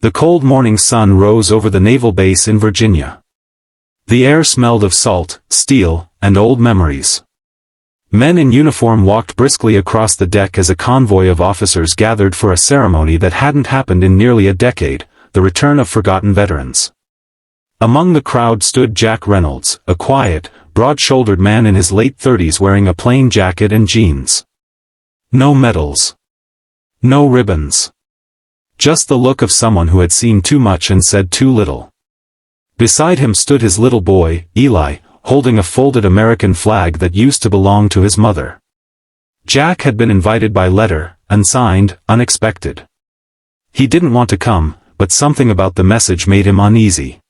The cold morning sun rose over the naval base in Virginia. The air smelled of salt, steel, and old memories. Men in uniform walked briskly across the deck as a convoy of officers gathered for a ceremony that hadn't happened in nearly a decade, the return of forgotten veterans. Among the crowd stood Jack Reynolds, a quiet, broad-shouldered man in his late 30s wearing a plain jacket and jeans. No medals. No ribbons. Just the look of someone who had seen too much and said too little. Beside him stood his little boy, Eli, holding a folded American flag that used to belong to his mother. Jack had been invited by letter, unsigned, unexpected. He didn't want to come, but something about the message made him uneasy.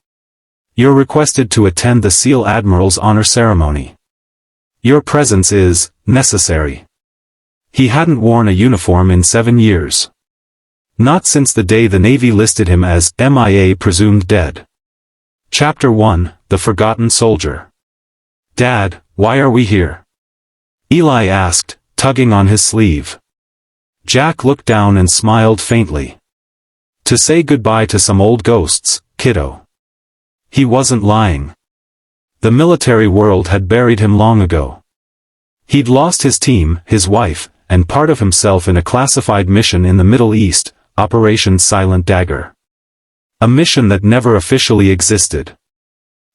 You're requested to attend the SEAL Admiral's honor ceremony. Your presence is necessary. He hadn't worn a uniform in 7 years. Not since the day the Navy listed him as MIA, presumed dead. Chapter 1, The Forgotten Soldier. Dad, why are we here? Eli asked, tugging on his sleeve. Jack looked down and smiled faintly. To say goodbye to some old ghosts, kiddo. He wasn't lying. The military world had buried him long ago. He'd lost his team, his wife, and part of himself in a classified mission in the Middle East, Operation Silent Dagger. A mission that never officially existed.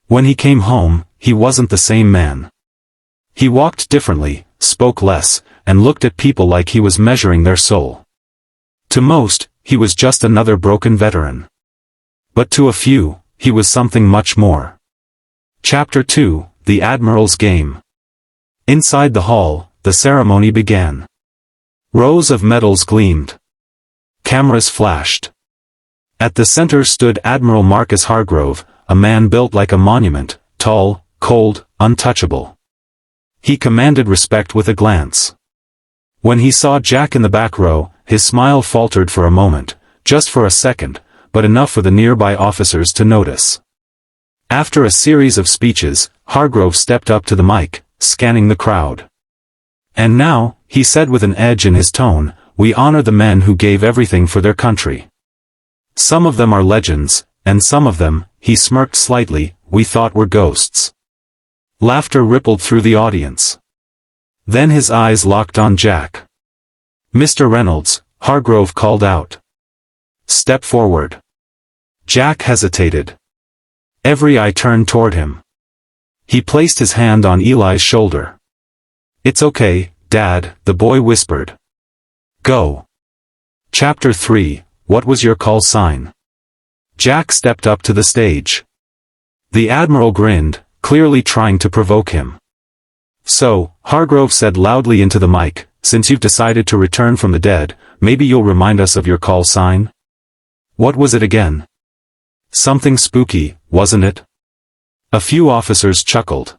When he came home, he wasn't the same man. He walked differently, spoke less, and looked at people like he was measuring their soul. To most, he was just another broken veteran. But to a few, he was something much more. Chapter 2, The Admiral's Game. Inside the hall, the ceremony began. Rows of medals gleamed. Cameras flashed. At the center stood Admiral Marcus Hargrove, a man built like a monument, tall, cold, untouchable. He commanded respect with a glance. When he saw Jack in the back row, his smile faltered for a moment, just for a second, but enough for the nearby officers to notice. After a series of speeches, Hargrove stepped up to the mic, scanning the crowd. And now, he said with an edge in his tone, we honor the men who gave everything for their country. Some of them are legends, and some of them, he smirked slightly, we thought were ghosts. Laughter rippled through the audience. Then his eyes locked on Jack. Mr. Reynolds, Hargrove called out. Step forward. Jack hesitated. Every eye turned toward him. He placed his hand on Eli's shoulder. It's okay, Dad, the boy whispered. Go. Chapter 3, What was your call sign? Jack stepped up to the stage. The Admiral grinned, clearly trying to provoke him. So, Hargrove said loudly into the mic, since you've decided to return from the dead, maybe you'll remind us of your call sign? What was it again? Something spooky, wasn't it? A few officers chuckled.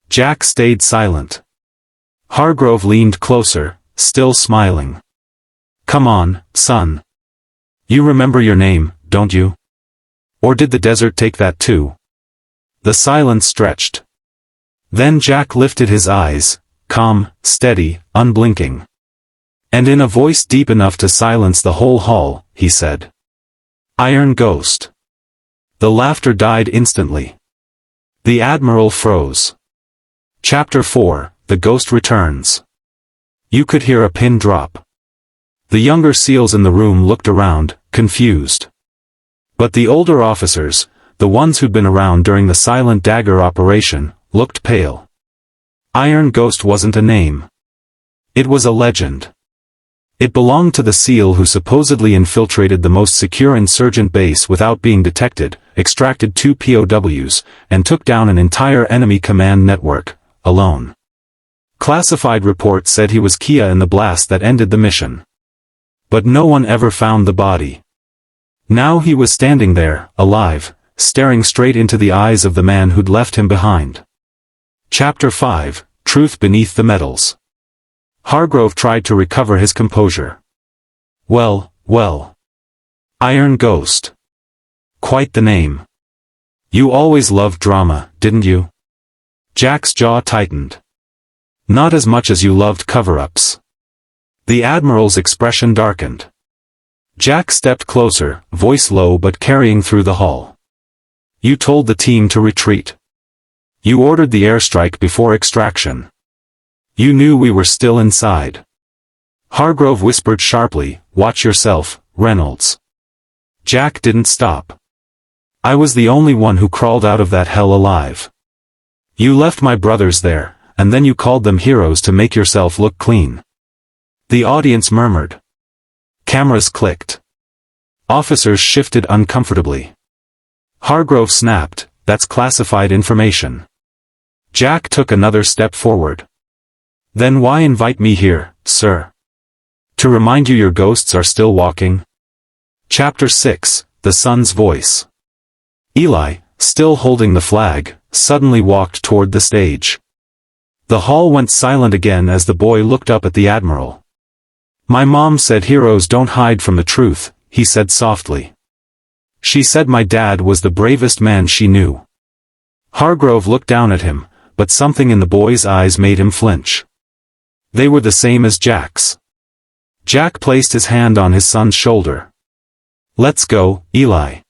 Jack stayed silent. Hargrove leaned closer, still smiling. Come on, son. You remember your name, don't you? Or did the desert take that too? The silence stretched. Then Jack lifted his eyes, calm, steady, unblinking. And in a voice deep enough to silence the whole hall, he said. Iron Ghost. The laughter died instantly. The Admiral froze. Chapter 4, The Ghost Returns. You could hear a pin drop. The younger SEALs in the room looked around, confused. But the older officers, the ones who'd been around during the Silent Dagger operation, looked pale. Iron Ghost wasn't a name. It was a legend. It belonged to the SEAL who supposedly infiltrated the most secure insurgent base without being detected, extracted 2 POWs, and took down an entire enemy command network, alone. Classified reports said he was key in the blast that ended the mission. But no one ever found the body. Now he was standing there, alive, staring straight into the eyes of the man who'd left him behind. Chapter 5, Truth Beneath the Medals. Hargrove tried to recover his composure. Well. Iron Ghost. Quite the name. You always loved drama, didn't you? Jack's jaw tightened. Not as much as you loved cover-ups. The Admiral's expression darkened. Jack stepped closer, voice low but carrying through the hall. You told the team to retreat. You ordered the airstrike before extraction. You knew we were still inside. Hargrove whispered sharply, watch yourself, Reynolds. Jack didn't stop. I was the only one who crawled out of that hell alive. You left my brothers there, and then you called them heroes to make yourself look clean. The audience murmured. Cameras clicked. Officers shifted uncomfortably. Hargrove snapped, that's classified information. Jack took another step forward. Then why invite me here, sir? To remind you your ghosts are still walking? Chapter 6, The Son's Voice. Eli, still holding the flag, suddenly walked toward the stage. The hall went silent again as the boy looked up at the Admiral. My mom said heroes don't hide from the truth, he said softly. She said my dad was the bravest man she knew. Hargrove looked down at him, but something in the boy's eyes made him flinch. They were the same as Jack's. Jack placed his hand on his son's shoulder. Let's go, Eli.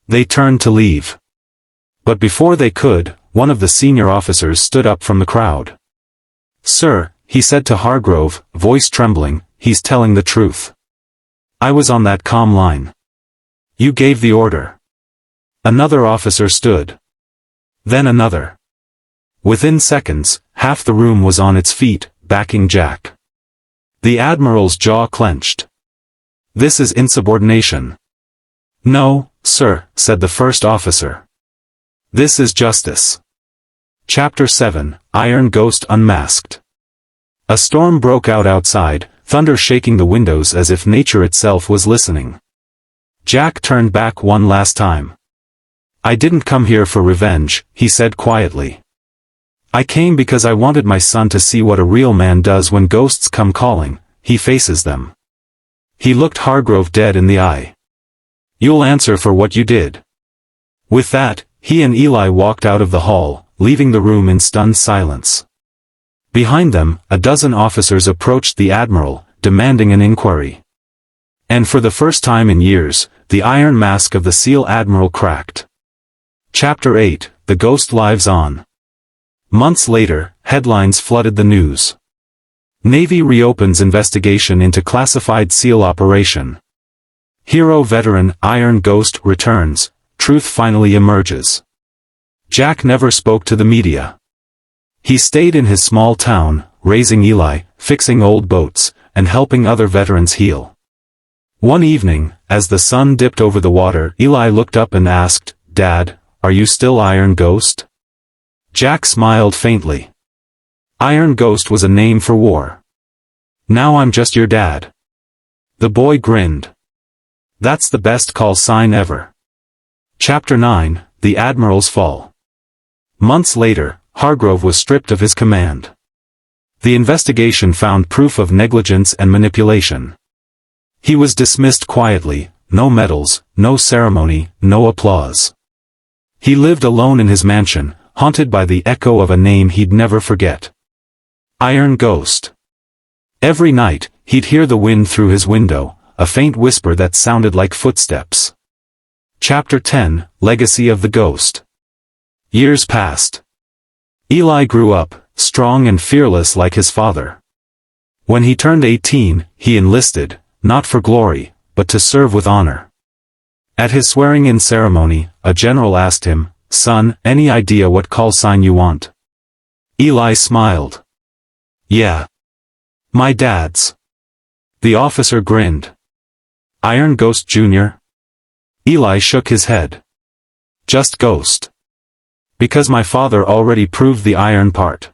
They turned to leave. But before they could, one of the senior officers stood up from the crowd. Sir, he said to Hargrove, voice trembling, he's telling the truth. I was on that comm line. You gave the order. Another officer stood. Then another. Within seconds, half the room was on its feet, backing Jack. The Admiral's jaw clenched. This is insubordination. No, sir, said the first officer. This is justice. Chapter 7, Iron Ghost Unmasked. A storm broke out outside, thunder shaking the windows as if nature itself was listening. Jack turned back one last time. I didn't come here for revenge, he said quietly. I came because I wanted my son to see what a real man does when ghosts come calling, he faces them. He looked Hargrove dead in the eye. You'll answer for what you did. With that, he and Eli walked out of the hall, leaving the room in stunned silence. Behind them, a dozen officers approached the Admiral, demanding an inquiry. And for the first time in years, the iron mask of the SEAL Admiral cracked. Chapter 8, The Ghost Lives On. Months later, headlines flooded the news. Navy reopens investigation into classified SEAL operation. Hero veteran Iron Ghost returns, truth finally emerges. Jack never spoke to the media. He stayed in his small town, raising Eli, fixing old boats, and helping other veterans heal. One evening, as the sun dipped over the water, Eli looked up and asked, Dad, are you still Iron Ghost? Jack smiled faintly. Iron Ghost was a name for war. Now I'm just your dad. The boy grinned. That's the best call sign ever. Chapter 9, The Admiral's Fall. Months later, Hargrove was stripped of his command. The investigation found proof of negligence and manipulation. He was dismissed quietly, no medals, no ceremony, no applause. He lived alone in his mansion, haunted by the echo of a name he'd never forget. Iron Ghost. Every night, he'd hear the wind through his window, a faint whisper that sounded like footsteps. Chapter 10, Legacy of the Ghost. Years passed. Eli grew up, strong and fearless like his father. When he turned 18, he enlisted, not for glory, but to serve with honor. At his swearing-in ceremony, a general asked him, Son, any idea what call sign you want? Eli smiled. Yeah. My dad's. The officer grinned. Iron Ghost Jr.? Eli shook his head. Just Ghost. Because my father already proved the iron part.